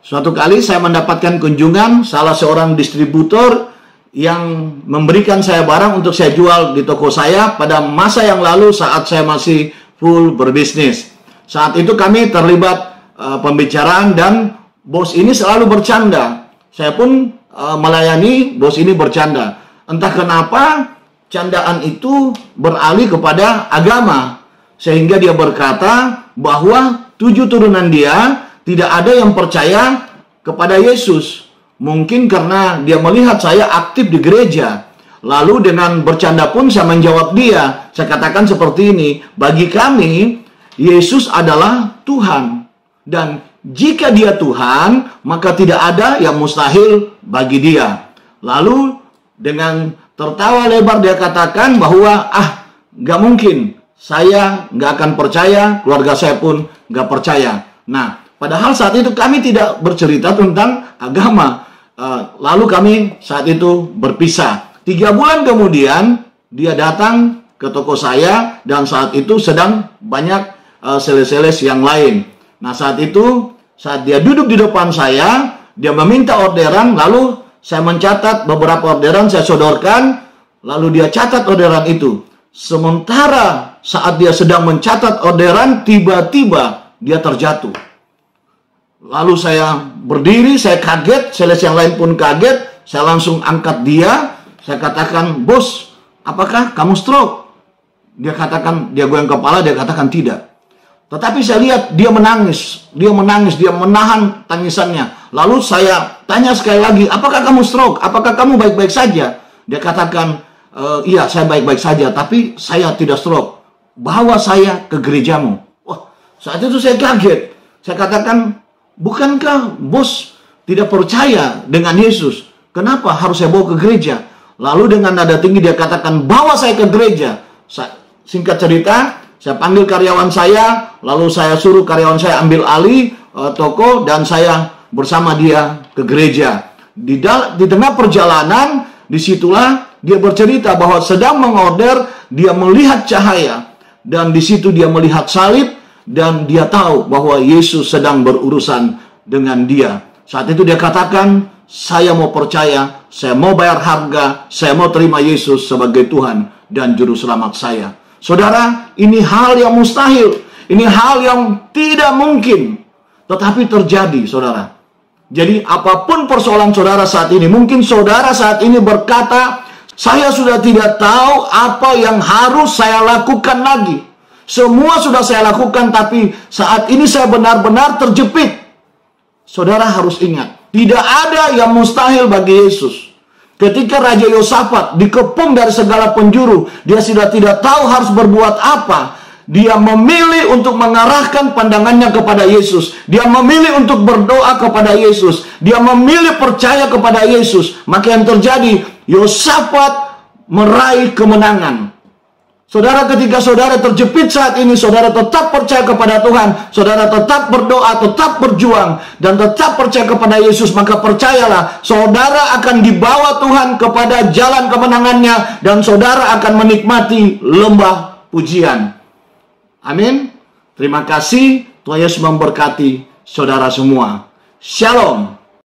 Suatu kali saya mendapatkan kunjungan salah seorang distributor yang memberikan saya barang untuk saya jual di toko saya pada masa yang lalu saat saya masih full berbisnis. Saat itu kami terlibat pembicaraan dan bos ini selalu bercanda. Saya pun melayani bos ini bercanda. Entah kenapa candaan itu beralih kepada agama. Sehingga dia berkata bahwa 7 turunan dia tidak ada yang percaya kepada Yesus. Mungkin karena dia melihat saya aktif di gereja. Lalu dengan bercanda pun saya menjawab dia. Saya katakan seperti ini, bagi kami Yesus adalah Tuhan. Dan jika dia Tuhan, maka tidak ada yang mustahil bagi dia. Lalu dengan tertawa lebar dia katakan bahwa gak mungkin. Saya gak akan percaya, keluarga saya pun gak percaya. Nah, padahal saat itu kami tidak bercerita tentang agama. Lalu kami saat itu berpisah. 3 bulan kemudian, dia datang ke toko saya dan saat itu sedang banyak sales-sales yang lain. Nah, saat itu, saat dia duduk di depan saya, dia meminta orderan, lalu saya mencatat beberapa orderan, saya sodorkan, lalu dia catat orderan itu. Sementara saat dia sedang mencatat orderan, tiba-tiba dia terjatuh. Lalu saya berdiri, saya kaget, sales yang lain pun kaget, saya langsung angkat dia, saya katakan, bos, apakah kamu stroke? Dia katakan, dia goyang kepala, dia katakan tidak. Tetapi saya lihat dia menangis, dia menahan tangisannya. Lalu saya tanya sekali lagi, apakah kamu stroke? Apakah kamu baik-baik saja? Dia katakan, iya saya baik-baik saja, tapi saya tidak stroke. Bawa saya ke gerejamu. Wah, saat itu saya kaget. Saya katakan, bukankah bos tidak percaya dengan Yesus? Kenapa harus saya bawa ke gereja? Lalu dengan nada tinggi dia katakan, bawa saya ke gereja. Singkat cerita, saya panggil karyawan saya, lalu saya suruh karyawan saya ambil alih toko dan saya bersama dia ke gereja. Di tengah perjalanan, disitulah dia bercerita bahwa sedang mengorder, dia melihat cahaya dan di situ dia melihat salib dan dia tahu bahwa Yesus sedang berurusan dengan dia. Saat itu dia katakan, saya mau percaya, saya mau bayar harga, saya mau terima Yesus sebagai Tuhan dan Juru Selamat saya. Saudara, ini hal yang mustahil. Ini hal yang tidak mungkin. Tetapi terjadi, saudara. Jadi, apapun persoalan saudara saat ini, mungkin saudara saat ini berkata, saya sudah tidak tahu apa yang harus saya lakukan lagi. Semua sudah saya lakukan, tapi saat ini saya benar-benar terjepit. Saudara harus ingat, tidak ada yang mustahil bagi Yesus. Ketika Raja Yosafat dikepung dari segala penjuru, dia sudah tidak tahu harus berbuat apa. Dia memilih untuk mengarahkan pandangannya kepada Yesus. Dia memilih untuk berdoa kepada Yesus. Dia memilih percaya kepada Yesus. Maka yang terjadi, Yosafat meraih kemenangan. Saudara, ketika saudara terjepit saat ini, saudara tetap percaya kepada Tuhan, saudara tetap berdoa, tetap berjuang, dan tetap percaya kepada Yesus, maka percayalah, saudara akan dibawa Tuhan kepada jalan kemenangannya, dan saudara akan menikmati lembah pujian. Amin. Terima kasih. Tuhan Yesus memberkati saudara semua. Shalom.